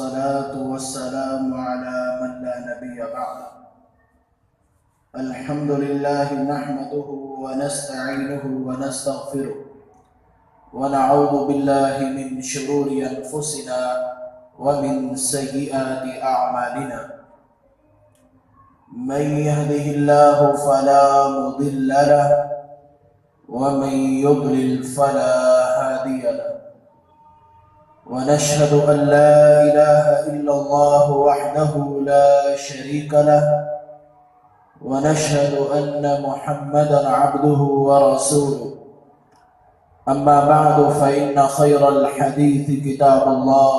والصلاة والسلام على من لا نبي بعده. الحمد لله نحمده ونستعينه ونستغفره ونعوذ بالله من شرور أنفسنا ومن سيئات أعمالنا. من يهده الله فلا مضل له ومن يضلل فلا هادي له. ونشهد أن لا إله إلا الله وحده لا شريك له ونشهد أن محمدا عبده ورسوله. أما بعد فإن خير الحديث كتاب الله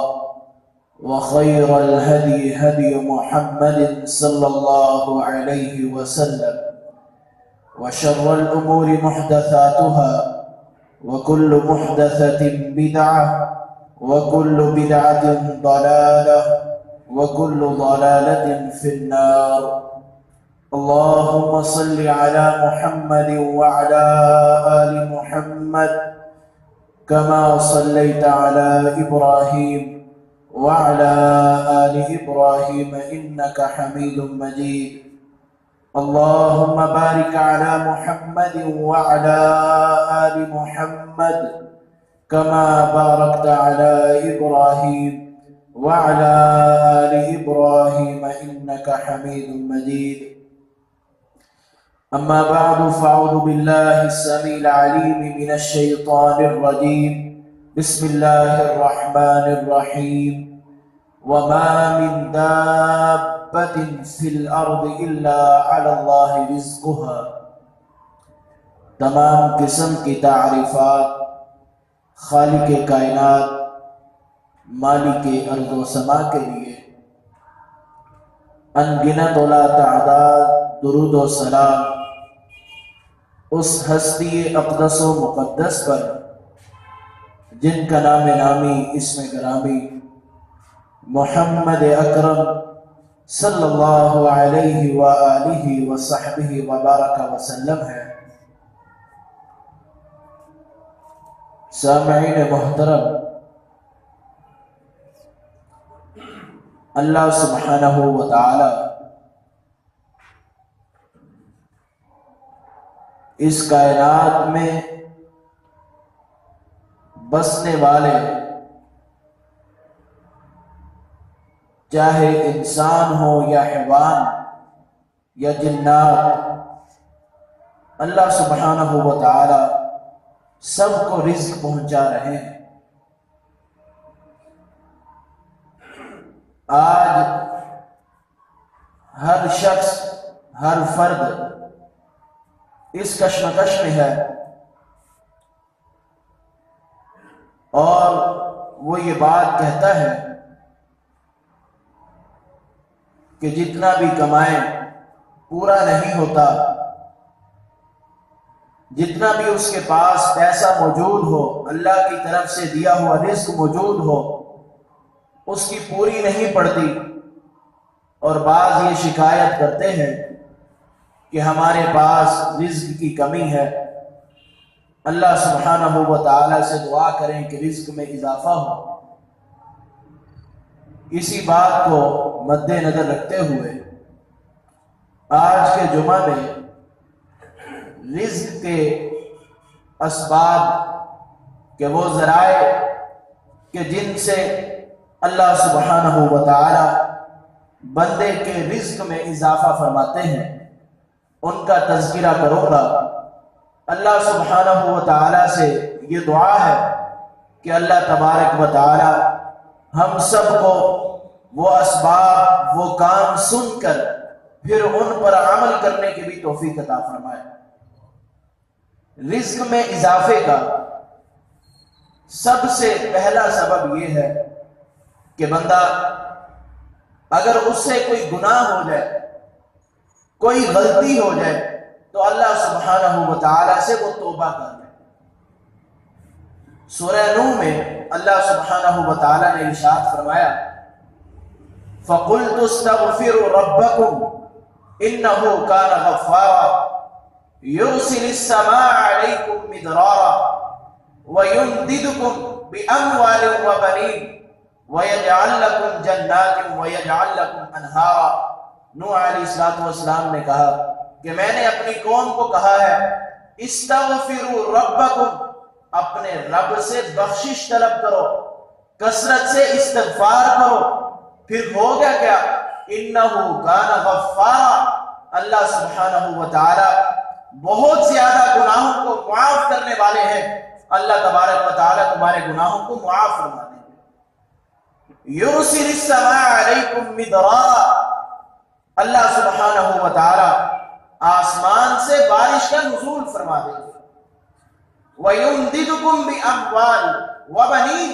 وخير الهدي هدي محمد صلى الله عليه وسلم وشر الأمور محدثاتها وكل محدثة بدعة وكل بدعة ضلالة وكل ضلالة في النار. اللهم صل على محمد وعلى آل محمد كما صليت على إبراهيم وعلى آل إبراهيم إنك حميد مجيد. اللهم بارك على محمد وعلى آل محمد كما باركت على إبراهيم وعلى آل إبراهيم إنك حميد مجيد. أما بعد فأعوذ بالله السميع العليم من الشيطان الرجيم. بسم الله الرحمن الرحيم. وما من دابة في الأرض إلا على الله رزقها. تمام قسم کی تعریفات خالق کائنات مالک ارض و سما کے لیے انگنت ولا تعداد درود و سلام اس ہستی اقدس و مقدس پر جن کا نام نامی اسم گرامی محمد اکرم صلی اللہ علیہ وآلہ وصحبہ وبارک وسلم ہے. سامعین محترم، اللہ سبحانہ و تعالی اس کائنات میں بسنے والے چاہے انسان ہو یا حیوان یا جنات، اللہ سبحانہ و تعالی سب کو رزق پہنچا رہے ہیں. آج ہر شخص ہر فرد اس کشمکش میں ہے اور وہ یہ بات کہتا ہے کہ جتنا بھی کمائیں پورا نہیں ہوتا، جتنا بھی اس کے پاس پیسہ موجود ہو، اللہ کی طرف سے دیا ہوا رزق موجود ہو، اس کی پوری نہیں پڑتی. اور بعض یہ شکایت کرتے ہیں کہ ہمارے پاس رزق کی کمی ہے. اللہ سبحانہ و تعالی سے دعا کریں کہ رزق میں اضافہ ہو. اسی بات کو مد نظر رکھتے ہوئے آج کے جمعہ میں رزق کے اسباب کہ وہ ذرائع کہ جن سے اللہ سبحانہ و تعالی بندے کے رزق میں اضافہ فرماتے ہیں، ان کا تذکرہ کروں گا. اللہ سبحانہ و تعالی سے یہ دعا ہے کہ اللہ تبارک و تعالی ہم سب کو وہ اسباب، وہ کام سن کر پھر ان پر عمل کرنے کی بھی توفیق عطا فرمائے. رزق میں اضافے کا سب سے پہلا سبب یہ ہے کہ بندہ اگر اس سے کوئی گناہ ہو جائے، کوئی غلطی ہو جائے، تو اللہ سبحانہ و تعالی سے وہ توبہ کر لے. سورہ نوح میں اللہ سبحانہ و تعالی نے ارشاد فرمایا فَقُلْتُ اسْتَغْفِرُوا رَبَّكُمْ إِنَّهُ كَانَ غَفَّارًا يُرْسِلِ السَّمَاءَ عَلَيْكُمْ مِدْرَارًا وَيُمْدِدْكُمْ بِأَمْوَالٍ وَبَنِينَ وَيَجْعَلْ لَكُمْ جَنَّاتٍ وَيَجْعَلْ لَكُمْ أَنْهَارًا۔ نوح علیہ السلام نے کہا کہ میں نے اپنی قوم کو کہا ہے استغفروا ربکم، اپنے رب سے بخشش طلب کرو، کثرت سے استغفار کرو۔ پھر ہو گیا کیا؟ انہ کان غفارا، اللہ سبحانہ و تعالی بہت زیادہ گناہوں کو معاف کرنے والے ہیں۔ اللہ تبارک و تعالی تمہارے گناہوں کو معاف فرما دیں گے۔ یرسل السماء علیکم مدرارا، اللہ سبحانہ و تعالی آسمان سے بارش کا نزول فرما دیں گے۔ وَيُمْدِدُكُمْ بِأَمْوَالٍ وَبَنِينَ،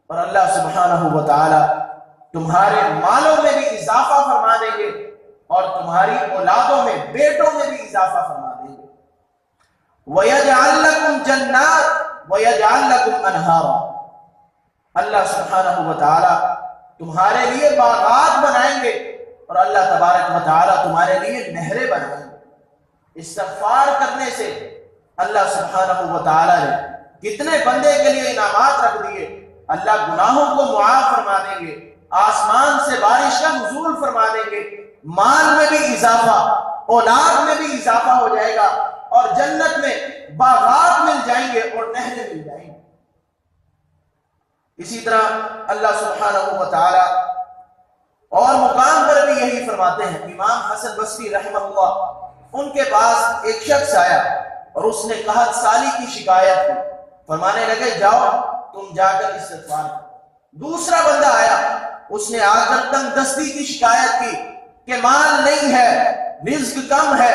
اور اللہ سبحانہ و تعالی تمہارے مالوں میں بھی اضافہ فرما دیں گے اور تمہاری اولادوں میں، بیٹوں میں بھی اضافہ فرما دیں گے۔ وَيَجْعَلْ لَكُمْ جَنَّاتٍ وَيَجْعَلْ لَكُمْ أَنْهَارًا، اللہ سبحانہ و تعالی تمہارے لیے باغات بنائیں گے اور اللہ تبارک و تعالی تمہارے لیے نہریں بنائیں گے۔ استغفار کرنے سے اللہ سبحانہ و تعالی نے کتنے بندے کے لیے انعامات رکھ دیے۔ اللہ گناہوں کو معاف فرما دیں گے، آسمان سے بارش کا نزول فرما دیں گے، مال میں بھی اضافہ، اولاد میں بھی اضافہ ہو جائے گا، اور جنت میں باغات مل جائیں گے اور نہریں مل جائیں گے۔ اسی طرح اللہ سبحانہ و تعالی اور مقام پر بھی یہی فرماتے ہیں۔ امام حسن بصری رحمہ اللہ، ان کے پاس ایک شخص آیا اور اس نے قحط سالی کی شکایت کی، فرمانے لگے جاؤ تم جا کر استغفار کرو۔ دوسرا بندہ آیا، اس نے آ کر تنگ دستی کی شکایت کی کہ مال نہیں ہے، رزق کم ہے،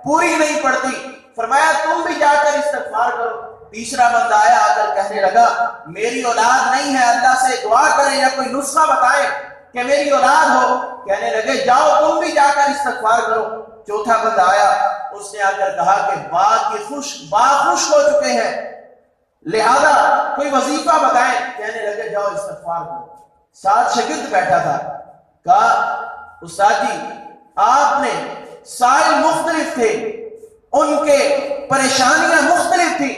پوری نہیں پڑتی، فرمایا تم بھی جا کر استغفار کرو۔ تیسرا بندہ آیا، آ کر کہنے لگا میری اولاد نہیں ہے، اللہ سے دعا کریں یا کوئی نسخہ بتائیں کہ میری اولاد ہو۔ کہنے لگے جاؤ تم بھی جا کر استغفار کرو۔ چوتھا بندہ آیا، اس نے آ کر کہا کہ باغ خشک ہو چکے ہیں، لہذا کوئی وظیفہ بتائیں۔ کہنے لگے جاؤ استغفار کرو۔ ساتھ شاگرد بیٹھا تھا، کہا استاد جی آپ نے سائل مختلف تھے، ان کے پریشانیاں مختلف تھی،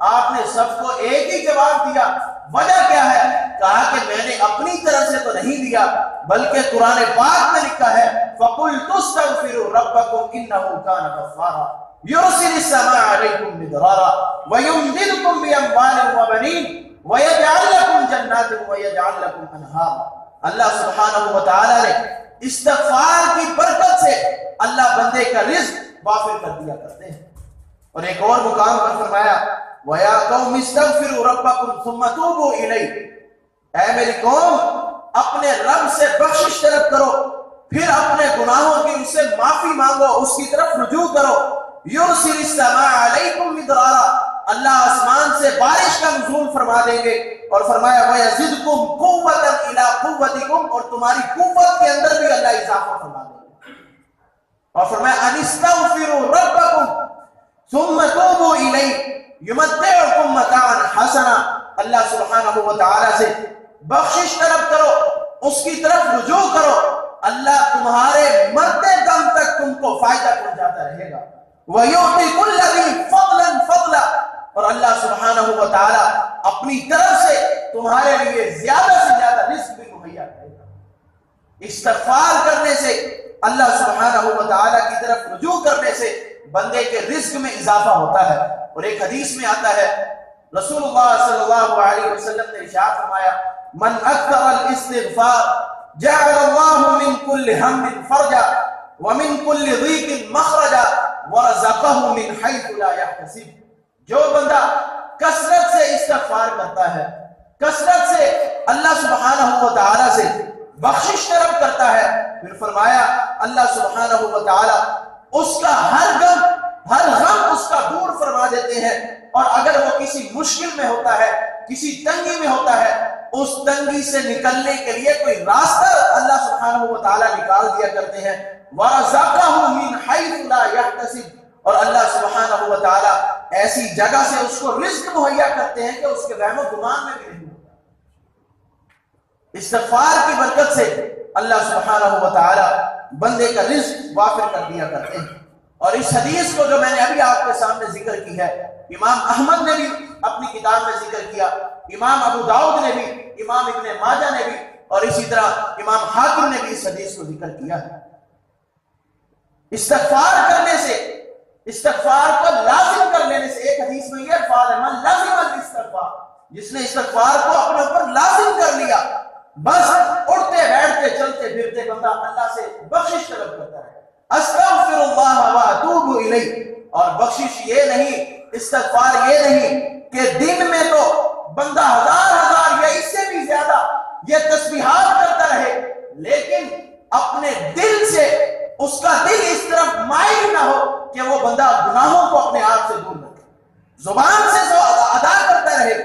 آپ نے سب کو ایک ہی جواب دیا، وجہ کیا ہے؟ کہا کہ میں نے اپنی طرف سے تو نہیں دیا، بلکہ قرآن پاک میں لکھا ہے فَقُلْتُ اسْتَغْفِرُوا رَبَّكُمْ إِنَّهُ كَانَ غَفَّارًا يُرْسِلِ السَّمَاءَ عَلَيْكُمْ مِدْرَارًا وَيُمْدِدْكُمْ بِأَمْوَالٍ وَبَنِينَ وَيَجْعَلْ لَكُمْ جَنَّاتٍ وَيَجْعَلْ لَكُمْ أَنْهَارًا۔ اللہ سبحانہ و تعالی نے استغفار کی برکت سے اللہ بندے کا رزق وافر کر دیا کرتے ہیں۔ اور ایک اور مقام پر فرمایا وَيَا قَوْمِ اسْتَغْفِرُوا رَبَّكُمْ ثُمَّ تُوبُوا إِلَيْهِ، اے میری قوم اپنے رب سے بخشش طلب کرو، پھر اپنے گناہوں کی اس سے معافی مانگو، اس کی طرف رجوع کرو۔ یرسل السماء علیکم مدرارا، اللہ آسمان سے بارش کا نزول فرما دیں گے، اور فرمایا وَيَزِدْكُمْ قُوَّةً إِلَىٰ قُوَّتِكُمْ، اور تمہاری قوت کے اندر بھی اللہ اضافہ فرما دیں گے۔ اور فرمایا أَنِ اسْتَغْفِرُوا رَبَّكُمْ ثُمَّ تُوبُوا إِلَيْهِ يُمَتِّعُكُمْ مَتَاعًا حَسَنًا، اللہ سبحانہ و تعالی سے بخشش طلب کرو، اس کی طرف رجوع کرو، اللہ تمہارے مرتے دم تک تم کو فائدہ پہنچاتا رہے گا۔ وَيُعْطِي كُلَّ ذِي فَضْلًا فَضْلًا، اور اللہ سبحانہ و تعالی اپنی طرف سے تمہارے لیے زیادہ سے زیادہ رزق بھی مہیا کرے گا۔ استغفار کرنے سے، اللہ سبحانہ و تعالی کی طرف رجوع کرنے سے بندے کے رزق میں اضافہ ہوتا ہے۔ اور ایک حدیث میں آتا ہے رسول اللہ صلی اللہ علیہ وسلم نے ارشاد فرمایا من اکثر الاستغفار جعل اللہ من کل ہم فرجا ومن کل ضیق مخرجا ورزقہ من حیث لا یحتسب، جو بندہ کثرت سے استغفار کرتا ہے، کثرت سے اللہ سبحانہ و تعالی سے بخشش طلب کرتا ہے، پھر فرمایا اللہ سبحانہ و تعالی اس کا ہر غم اس کا دور فرما دیتے ہیں، اور اگر وہ کسی مشکل میں ہوتا ہے، کسی تنگی میں ہوتا ہے، اس تنگی سے نکلنے کے لیے کوئی راستہ اللہ سبحانہ و تعالی نکال دیا کرتے ہیں۔ وَرَزَقَهُ مِنْ حَيْثُ لَا يَحْتَسِبُ، اور اللہ سبحانہ و تعالی ایسی جگہ سے اس کو رزق مہیا کرتے ہیں کہ اس کے وہم و گمان میں بھی نہیں ہوتا۔ استغفار کی برکت سے اللہ سبحانہ و تعالی بندے کا رزق وافر کر دیا کرتے ہیں۔ اور اس حدیث کو جو میں نے ابھی آپ کے سامنے ذکر کی ہے، امام احمد نے بھی اپنی کتاب میں ذکر کیا، امام ابو داؤد نے بھی، امام ابن ماجہ نے بھی، اور اسی طرح امام حاکم نے بھی اس حدیث کو ذکر کیا ہے۔ استغفار کرنے سے، استغفار کو لازم کر لینے سے، ایک حدیث میں یہ الفاظ ہے من لازم الاستغفار، جس نے استغفار کو اپنے اوپر لازم کر لیا، بس اٹھتے بیٹھتے چلتے پھرتے بندہ اللہ سے بخشش طلب کرتا ہے، استغفر اللہ واتوب الیہ۔ اور بخشش یہ نہیں، استغفار یہ نہیں کہ دن میں تو بندہ ہزار یا اس سے بھی زیادہ یہ تسبیحات کرتا رہے، لیکن اپنے دل سے اس کا دل اس طرف مائل نہ ہو کہ وہ بندہ گناہوں کو اپنے آپ سے دور رکھے، زبان سے تو ادا کرتا رہے،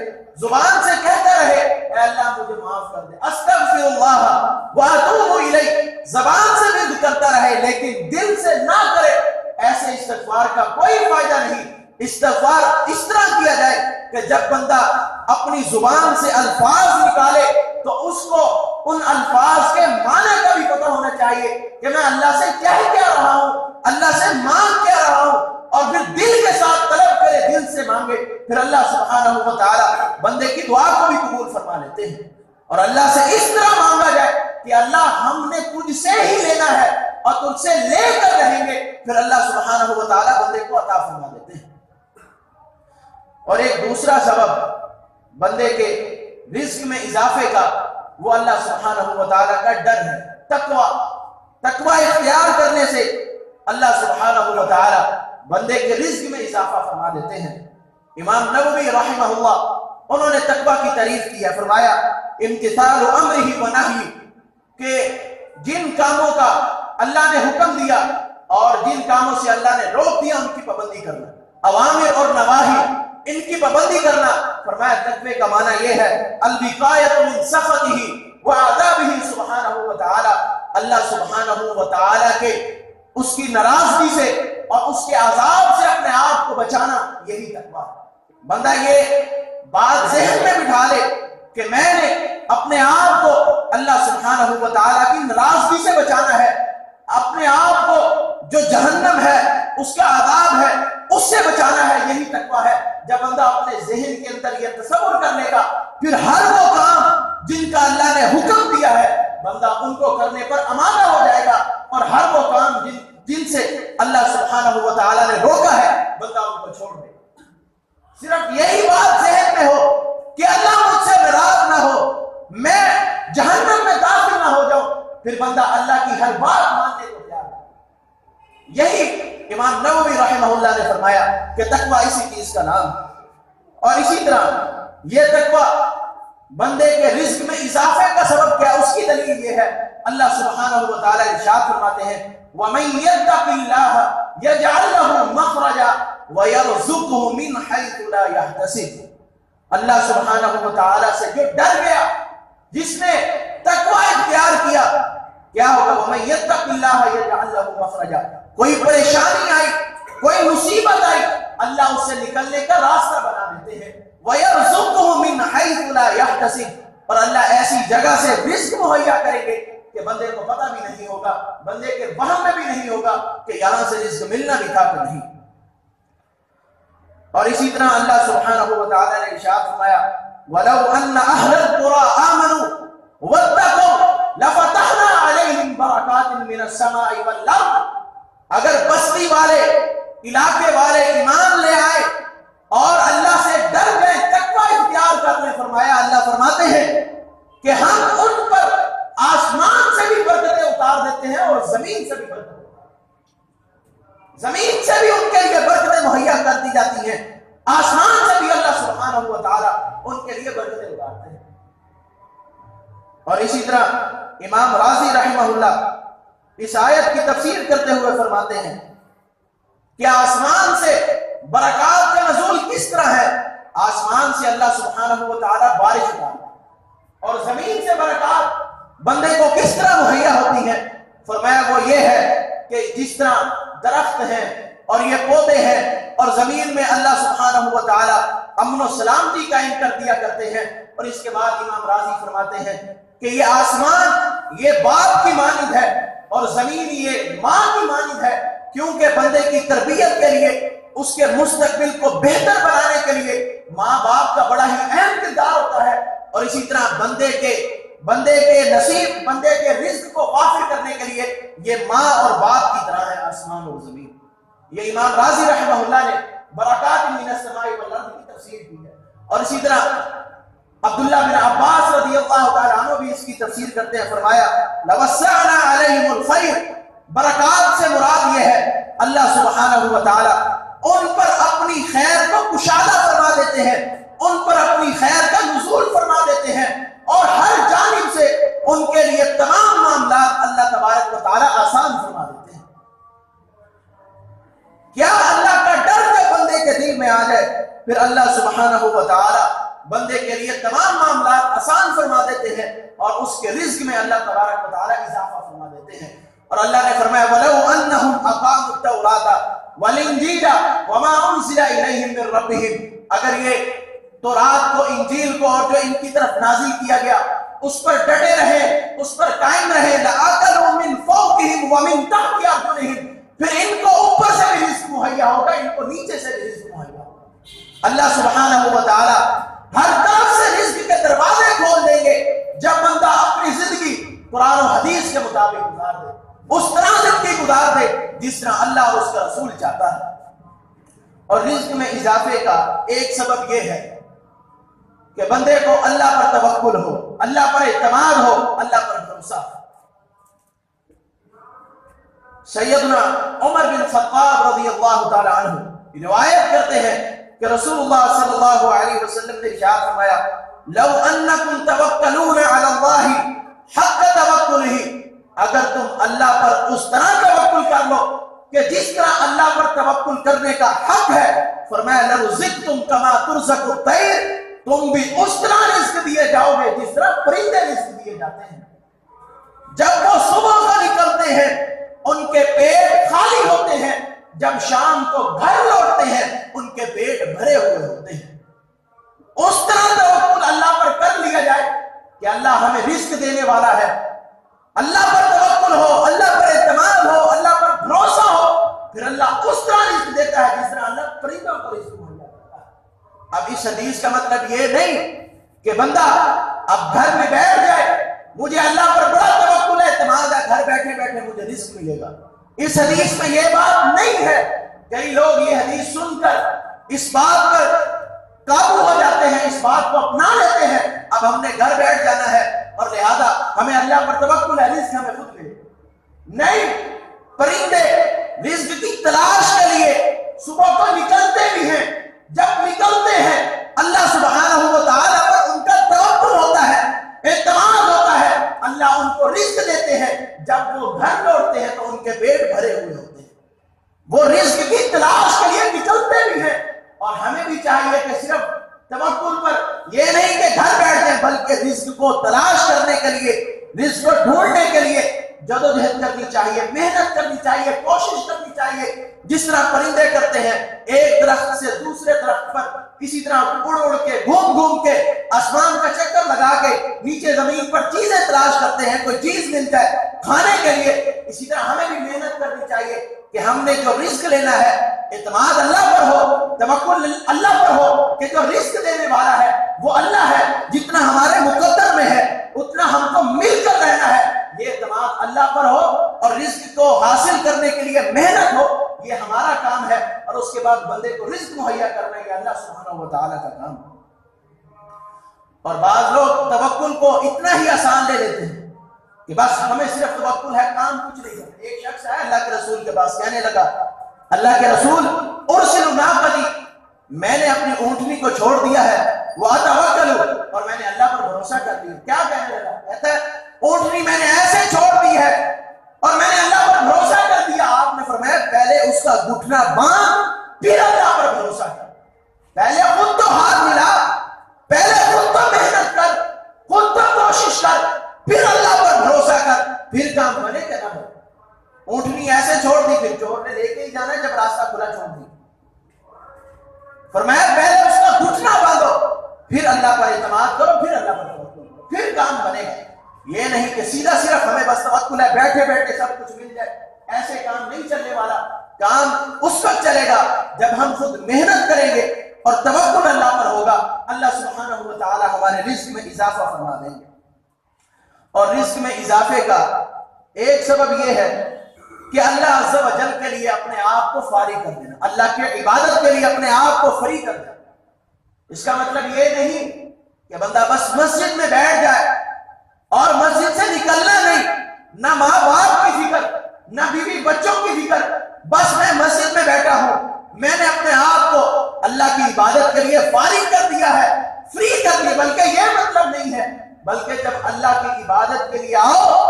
زبان سے کہتا رہے اے اللہ مجھے معاف کر دے، استغفر اللہ واتوب الیہ، زبان سے بھی کرتا رہے لیکن دل سے نہ کرے، ایسے استغفار کا کوئی فائدہ نہیں۔ استغفار اس طرح کیا جائے کہ جب بندہ اپنی زبان سے الفاظ نکالے تو اس کو ان الفاظ کے معنی کا بھی پتہ ہونا چاہیے کہ میں اللہ سے کیا رہا ہوں، اللہ سے مانگ کیا رہا ہوں، اور پھر دل کے ساتھ طلب کرے، دل سے مانگے، پھر اللہ سبحانہ و تعالی بندے کی دعا کو بھی قبول فرما لیتے ہیں۔ اور اللہ سے اس طرح مانگا جائے کہ اللہ ہم نے تجھ سے ہی لینا ہے اور تجھ سے لے کر رہیں گے، پھر اللہ سبحانہ و تعالی بندے کو عطا فرما دیتے ہیں۔ اور ایک دوسرا سبب بندے کے رزق میں اضافے کا وہ اللہ سبحانہ و تعالی کا ڈر ہے، تقوی اختیار کرنے سے اللہ سبحانہ و تعالی بندے کے رزق میں اضافہ فرما دیتے ہیں۔ امام نووی رحمہ اللہ انہوں نے تقوی کی تعریف کی ہے، فرمایا امتثال امرہ و نہیہ، کہ جن کاموں کا اللہ نے حکم دیا اور جن کاموں سے اللہ نے روک دیا ان کی پابندی کرنا، اوامر اور نواہی ان کی پابندی کرنا۔ فرمایا تقوی کا معنی یہ ہے الوقایۃ من سخطہ وعذابہ سبحانہ و تعالی، اللہ سبحانہ و تعالی کے اس کی ناراضگی سے اور اس کے عذاب سے اپنے آپ کو بچانا، یہی تقوی ہے۔ بندہ یہ بات ذہن میں بٹھا لے کہ میں نے اپنے آپ کو اللہ سبحانہ و تعالی کی ناراضگی سے بچانا ہے، اپنے آپ کو جو جہنم ہے اس کا عذاب ہے اس سے بچانا ہے، یہی تقوی ہے۔ جب بندہ اپنے ذہن کے اندر یہ تصور کر لے گا، پھر ہر وہ کام جن کا اللہ نے حکم دیا ہے بندہ ان کو کرنے پر آمادہ ہو جائے گا، اور ہر وہ کام جن سے اللہ سبحانہ و تعالی نے روکا ہے بندہ ان کو چھوڑ دے۔ صرف یہی بات ذہن میں ہو کہ اللہ مجھ سے ناراض نہ ہو، میں جہنم میں داخل نہ ہو جاؤں، پھر بندہ اللہ کی ہر بات ماننے کو تیار ہے۔ یہی امام نووی رحمہ اللہ نے فرمایا کہ تقوی اسی چیز کا نام ہے۔ اور اسی طرح یہ تقوی بندے کے رزق میں اضافے کا سبب کیا، اس کی دلیل یہ ہے، اللہ سبحانہ و تعالی ارشاد فرماتے ہیں وَمَن يَتَّقِ اللَّهَ يَجْعَل لَّهُ مَخْرَجًا وَيَرْزُقْهُ مِنْ حَيْثُ لَا يَحْتَسِبُ۔ اللہ سبحانہ و تعالی سے جو ڈر گیا، جس نے تقوی اختیار کیا، کیا ہوگا؟ وَمَن يَتَّقِ اللَّهَ يَجْعَل لَّهُ مَخْرَجًا، کوئی پریشانی آئی، کوئی مصیبت آئی، اللہ اس سے نکلنے کا راستہ بنا دیتے ہیں۔ وَيَرْزُقْهُ مِنْ حَيْثُ لَا يَحْتَسِبُ، اور اللہ ایسی جگہ سے رزق مہیا کریں گے کہ بندے کو پتہ بھی نہیں ہوگا، بندے کے وہم میں بھی نہیں ہوگا کہ یہاں سے رزق ملنا بھی تھا کہ نہیں۔ اور اسی طرح اللہ سبحانہ و تعالی نے ارشاد فرمایا وَلَوْ أَنَّ أَهْلَ الْقُرَىٰ آمَنُوا وَاتَّقَوْا لَفَتَحْنَا عَلَيْهِمْ بَرَكَاتٍ مِّنَ السَّمَاءِ وَالْأَرْضِ، اگر بستی والے، علاقے والے ایمان لے آئے اور اللہ سے ڈر گئے، تقوی اختیار کر لیں، فرمایا اللہ فرماتے ہیں کہ ہم ان پر آسمان سے بھی برکتیں اتار دیتے ہیں اور زمین سے بھی برکتیں، زمین سے بھی ان کے لیے برکتیں مہیا کر دی جاتی ہیں، آسمان سے بھی اللہ سبحانہ و تعالی ان کے لیے برکتیں اتارتے ہیں۔ اور اسی طرح امام راضی رحمہ اللہ اس آیت کی تفسیر کرتے ہوئے فرماتے ہیں کہ آسمان سے برکات کا نزول کس طرح ہے؟ آسمان سے اللہ سبحانہ و تعالی بارش اتارتا ہے، اور زمین سے برکات بندے کو کس طرح مہیا ہوتی ہے؟ فرمایا وہ یہ ہے کہ جس طرح درخت ہیں اور یہ پودے ہیں اور زمین میں اللہ سبحانہ و تعالی امن و سلامتی قائم کر دیا کرتے ہیں، اور اس کے بعد امام راضی فرماتے ہیں کہ یہ آسمان یہ باپ کی مانند ہے اور زمین یہ ماں کی مانند ہے کیونکہ بندے کی تربیت کے لیے، اس کے مستقبل کو بہتر بنانے کے لیے ماں باپ کا بڑا ہی اہم کردار ہوتا ہے، اور اسی طرح بندے کے نصیب، بندے کے رزق کو وافر کرنے کے لیے یہ ماں اور باپ کی طرح ہے آسمان اور زمین۔ یہ امام رازی رحمہ اللہ نے برکات من السماء والارض کی تفسیر کی ہے، اور اسی طرح عبداللہ بن عباس رضی اللہ تعالیٰ عنہ بھی اس کی تفسیر کرتے ہیں، فرمایا لَوَسَّعْنَا عَلَيْهِمُ الْخَيْرِ، برکات سے مراد یہ ہے اللہ سبحانہ و تعالیٰ ان پر اپنی خیر کو کشادہ فرما دیتے ہیں، ان پر اپنی خیر کا نزول فرما دیتے ہیں، اور ہر جانب سے ان کے لیے تمام معاملات اللہ تبارک و تعالیٰ آسان فرما دیتے ہیں۔ کیا اللہ کا ڈر جب بندے کے دل میں آ جائے، پھر اللہ سبحانہ و تعالیٰ بندے کے لیے تمام معاملات آسان فرما دیتے ہیں، اور اس کے رزق میں اللہ تبارک و تعالیٰ اضافہ فرما دیتے ہیں۔ اور اللہ نے فرمایا وَلَوْ أَنَّهُمْ أَقَامُوا التَّوْرَاةَ وَالْإِنْجِيلَ وَمَا أُنزِلَ إِلَيْهِمْ مِنْ رَبِّهِمْ، اگر یہ تورات کو، انجیل کو، اور جو ان کی طرف نازل کیا گیا اس پر ڈٹے رہے، اس پر قائم رہے، لَآكَلُوا مِنْ فَوْقِهِمْ وَمِنْ تَحْتِ أَرْجُلِهِمْ، پھر ان کو اوپر سے بھی رزق مہیا ہوگا، ان کو نیچے سے بھی رزق مہیا ہوگا۔ اللہ سبحانہ و تعالی ہر طرف سے رزق کے دروازے کھول دیں گے جب بندہ اپنی زندگی قرآن و حدیث کے مطابق گزار دے، اس طرح زندگی گزار دے جس طرح اللہ اور اس کا رسول چاہتا ہے۔ اور رزق میں اضافے کا ایک سبب یہ ہے کہ بندے کو اللہ پر توکل ہو، اللہ پر اعتماد ہو، اللہ پر بھروسہ ہو۔ سیدنا عمر بن خطاب رضی اللہ تعالی عنہ روایت کرتے ہیں کہ رسول اللہ صلی اللہ علیہ وسلم نے ارشاد فرمایا لو انکم توکلون علی اللہ حق توکلہ، اگر تم اللہ پر اس طرح توکل کر لو کہ جس طرح اللہ پر توکل کرنے کا حق ہے، فرمایا لرزقتم کما ترزق الطیر، تم بھی اس طرح رزق دیے جاؤ گے جس طرح پرندے رزق دیے جاتے ہیں۔ جب وہ صبح کو نکلتے ہیں ان کے پیٹ خالی ہوتے ہیں، جب شام کو گھر لوٹتے ہیں ان کے پیٹ بھرے ہوئے ہوتے ہیں۔ اس طرح توکل اللہ پر کر لیا جائے کہ اللہ ہمیں رزق دینے والا ہے، اللہ پر توکل ہو، اللہ پر اعتماد ہو، اللہ پر بھروسہ ہو، پھر اللہ اس طرح رزق دیتا ہے جس طرح اللہ پرندوں کو رزق مہیا کرتا ہے۔ اب اس حدیث کا مطلب یہ نہیں کہ بندہ اب گھر میں بیٹھ جائے، مجھے اللہ پر بڑا توکل ہے، اعتماد ہے، گھر بیٹھے بیٹھے مجھے رزق ملے گا۔ اس حدیث میں یہ بات نہیں ہے۔ کئی لوگ یہ حدیث سن کر اس بات پر قابو ہو جاتے ہیں، اس بات کو اپنا لیتے ہیں، اب ہم نے گھر بیٹھ جانا ہے اور لہذا ہمیں اللہ پر توکل ہے، رزق ہمیں خود ملے۔ نہیں، پرندے رزق کی تلاش کے لیے صبح کو نکلتے بھی ہیں، جب نکلتے ہیں اللہ سبحانہ و تعالیٰ پر ان کا توکل ہوتا ہے، اعتماد ہوتا ہے، اللہ ان کو رزق دیتے ہیں، جب وہ گھر لوٹتے ہیں تو ان کے پیٹ بھرے ہوئے ہوتے ہیں۔ وہ رزق کی تلاش کے لیے نکلتے بھی ہیں، اور ہمیں بھی چاہیے کہ صرف توکل پر یہ نہیں کہ گھر بیٹھ جائیں، بلکہ رزق کو تلاش کرنے کے لیے، رزق کو ڈھونڈنے کے لیے جدوجہد کرنی چاہیے، محنت کرنی چاہیے، کوشش کرنی چاہیے، جس طرح پرندے کرتے ہیں، ایک درخت سے دوسرے درخت پر کسی طرح اڑ اڑ کے، گھوم گھوم کے، آسمان کا چکر لگا کے نیچے زمین پر چیزیں تلاش کرتے ہیں، کوئی چیز مل جائے کھانے کے لیے۔ اسی طرح ہمیں بھی محنت کرنی چاہیے کہ ہم نے جو رزق لینا ہے اعتماد اللہ پر ہو، توکل اللہ پر ہو کہ جو رزق دینے والا ہے وہ اللہ ہے، جتنا ہمارے مقدر میں ہے اتنا ہم کو مل کر رہنا ہے، یہ اعتماد اللہ پر ہو، اور رزق کو حاصل کرنے کے لیے محنت ہو، یہ ہمارا کام ہے، اور اس کے بعد بندے کو رزق مہیا کرنا یہ اللہ سبحانہ و تعالیٰ کا کام ہے۔ اور بعض لوگ توکل کو اتنا ہی آسان لے لیتے ہیں کہ بس ہمیں صرف توکل ہے، کام کچھ نہیں ہے۔ ایک شخص ہے اللہ کے رسول کے پاس، کہنے لگا اللہ کے رسول ارسل ناقتی، میں نے اپنی اونٹنی کو چھوڑ دیا ہے، واتوکل، اور میں نے اللہ پر بھروسہ کر لیا۔ کیا کہنے لگا؟ کہتا ہے اونٹنی میں نے ایسے چھوڑ دی ہے اور میں نے اللہ پر بھروسہ کر دیا۔ آپ نے فرمایا پہلے اس کا گھٹنا باندھ، پھر اللہ پر بھروسہ کر۔ پہلے خود تو ہاتھ ملا، پہلے خود تو محنت کر، خود تو کوشش کر، پھر اللہ پر بھروسہ کر، پھر کام بنے کہ نہ بنے۔ اونٹنی ایسے چھوڑ دی، پھر چور نے لے کے ہی جانا جب راستہ کھلا چھوڑ دی۔ فرمایا پہلے اس کا گھٹنا باندھو، پھر اللہ پر اعتماد کرو، پھر اللہ پر توکل کرو، پھر کام بنے گا۔ یہ نہیں کہ سیدھا صرف ہمیں بس توکل ہے، بیٹھے بیٹھے سب کچھ مل جائے۔ ایسے کام نہیں چلنے والا. کام اس وقت چلے گا جب ہم خود محنت کریں گے اور توکل اللہ پر ہوگا. اللہ سبحانہ و تعالی ہمارے رزق میں اضافہ فرما دیں گے. اور رزق میں اضافے کا ایک سبب یہ ہے کہ اللہ عز و جل کے لیے اپنے آپ کو فارغ کر دینا, اللہ کی عبادت کے لیے اپنے آپ کو فری کر دینا. اس کا مطلب یہ نہیں کہ بندہ بس مسجد میں بیٹھ جائے اور مسجد سے نکلنا نہیں, نہ ماں باپ کی فکر, نہ بیوی بچوں کی فکر, بس میں مسجد میں بیٹھا ہوں, میں نے اپنے آپ کو اللہ کی عبادت کے لیے فارغ کر دیا ہے, فری کر دیا. بلکہ یہ مطلب نہیں ہے, بلکہ جب اللہ کی عبادت کے لیے آؤ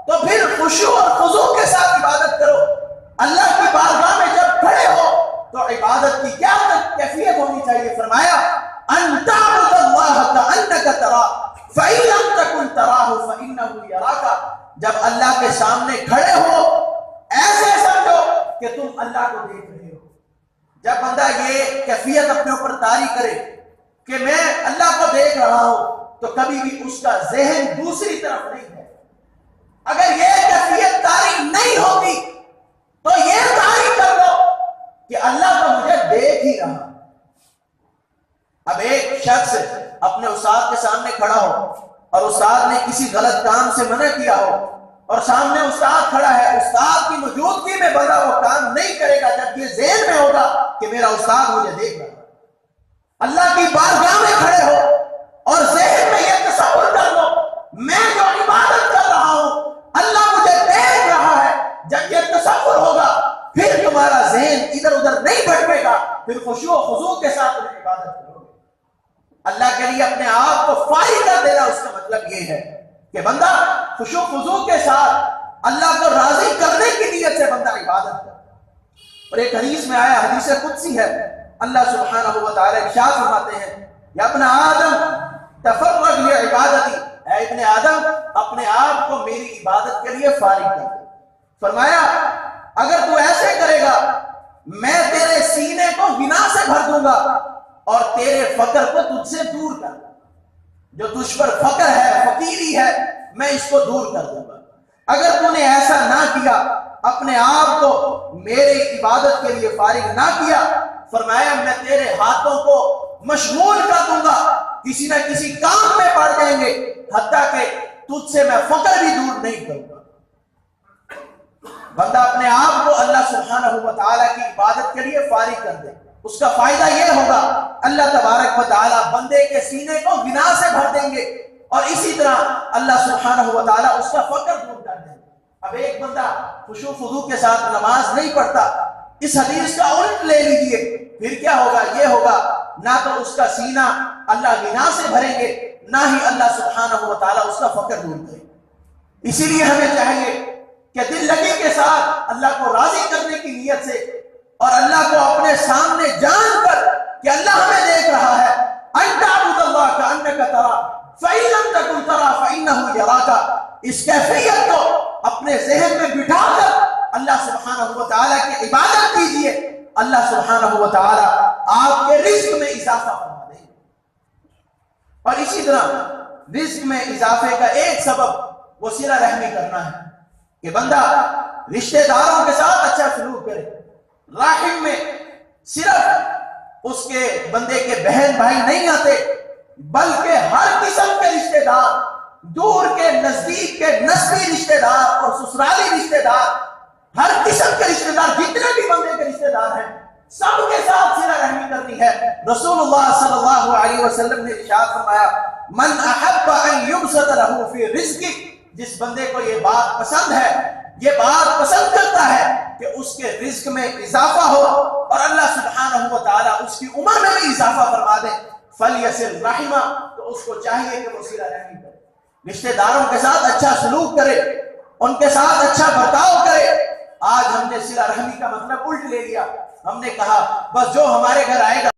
تو پھر خشوع اور خضوع کے ساتھ عبادت کرو. اللہ کی بارگاہ میں جب کھڑے ہو تو عبادت کی کیا کیفیت ہونی چاہیے؟ فرمایا ان تعبد اللہ کأنک تراہ فإن لم تکن تراہ فإنہ یراک. جب اللہ کے سامنے کھڑے ہو ایسے سمجھو کہ تم اللہ کو دیکھ رہے ہو. جب بندہ یہ کیفیت اپنے اوپر طاری کرے کہ میں اللہ کو دیکھ رہا ہوں تو کبھی بھی اس کا ذہن دوسری طرف نہیں ہے. اگر یہ کیفیت طاری نہیں ہوتی تو یہ طاری کر لو کہ اللہ تو مجھے دیکھ ہی رہا. اب ایک شخص اپنے استاد کے سامنے کھڑا ہو اور استاد نے کسی غلط کام سے منع کیا ہو اور سامنے استاد کھڑا ہے, استاد کی موجودگی میں بندہ وہ کام نہیں کرے گا جب یہ ذہن میں ہوگا کہ میرا استاد مجھے دیکھ رہا ہے. اللہ کی بارگاہ میں کھڑے ہو اور ذہن میں یہ تصور کر لو میں جو عبادت کر رہا ہوں اللہ مجھے دیکھ رہا ہے. جب یہ تصور ہوگا پھر تمہارا ذہن ادھر ادھر نہیں بھٹکے گا, پھر خشوع و خضوع کے ساتھ تم عبادت کرو گے. اللہ کے لیے اپنے آپ کو فارغ کر دینا, اس کا مطلب یہ ہے کہ بندہ خشوع و خضوع کے ساتھ اللہ کو راضی کرنے کی نیت سے بندہ عبادت کرے. اور ایک حدیث میں آیا, حدیث قدسی ہے, اللہ سبحانہ و تعالی ارشاد فرماتے ہیں یا ابن آدم تفرغ لعبادتی, اے ابن آدم اپنے آپ کو میری عبادت کے لیے فارغ کر دے. فرمایا اگر تو ایسے کرے گا میں تیرے سینے کو غنا سے بھر دوں گا اور تیرے فقر کو تجھ سے دور کر دوں گا. جو تجھ پر فقر ہے, فقیری ہے, میں اس کو دور کر دوں گا. اگر تو نے ایسا نہ کیا, اپنے آپ کو میری عبادت کے لیے فارغ نہ کیا, فرمایا میں تیرے ہاتھوں کو مشغول کر دوں گا, کسی نہ کسی کام میں پڑ جائیں گے, حتیٰ کہ تجھ سے میں فقر بھی دور نہیں کروں گا. بندہ اپنے آپ کو اللہ سبحانہ و تعالیٰ کی عبادت کے لیے فارغ کر دے, اس کا فائدہ یہ ہوگا اللہ تبارک و تعالیٰ بندے کے سینے کو غنا سے بھر دیں گے اور اسی طرح اللہ سبحانہ و تعالیٰ اس کا فقر دور کر دیں گے. اب ایک بندہ خشوع و خضوع کے ساتھ نماز نہیں پڑھتا, اس حدیث کا الٹ لے لیجئے, پھر کیا ہوگا؟ یہ ہوگا نہ تو اس کا سینہ اللہ غنا سے بھریں گے, نہ ہی اللہ سبحانہ و تعالیٰ اس کا فقر دور کریں گے. اسی لیے ہمیں چاہیے کہ دل لگی کے ساتھ اللہ کو راضی کرنے کی نیت سے اور اللہ کو اپنے سامنے جان کر کہ اللہ ہمیں دیکھ رہا ہے, ان تعبد اللہ کأنک تراہ فإن لم تکن تراہ فإنہ یراک, اس کیفیت کو اپنے ذہن میں بٹھا کر اللہ سبحانہ و تعالیٰ کی عبادت کیجئے. اللہ سبحانہ و تعالیٰ آپ کے رزق میں اضافہ فرما دیں گے. اور اسی طرح رزق میں اضافے کا ایک سبب وہ صلہ رحمی کرنا ہے کہ بندہ رشتہ داروں کے ساتھ اچھا سلوک کرے. رحم میں صرف اس کے بندے کے بہن بھائی نہیں آتے, بلکہ ہر قسم کے رشتہ دار, دور کے نزدیک کے نسبی رشتہ دار اور سسرالی رشتہ دار, ہر قسم کے رشتہ دار, جتنے بھی بندے کے رشتہ دار ہیں سب کے ساتھ صلہ رحمی کرنی ہے. رسول اللہ صلی اللہ علیہ وسلم نے ارشاد فرمایا من احب ان یبسط له فی رزقہ, جس بندے کو یہ بات پسند ہے, یہ بات پسند کرتا ہے کہ اس کے رزق میں اضافہ ہو اور اللہ سبحانہ و تعالیٰ اس کی عمر میں بھی اضافہ فرما دے, فلیصل رحمہ, تو اس کو چاہیے کہ وہ صلہ رحمی کرے, رشتہ داروں کے ساتھ اچھا سلوک کرے, ان کے ساتھ اچھا برتاؤ کرے. آج ہم نے صلہ رحمی کا مطلب الٹ لے لیا, ہم نے کہا بس جو ہمارے گھر آئے گا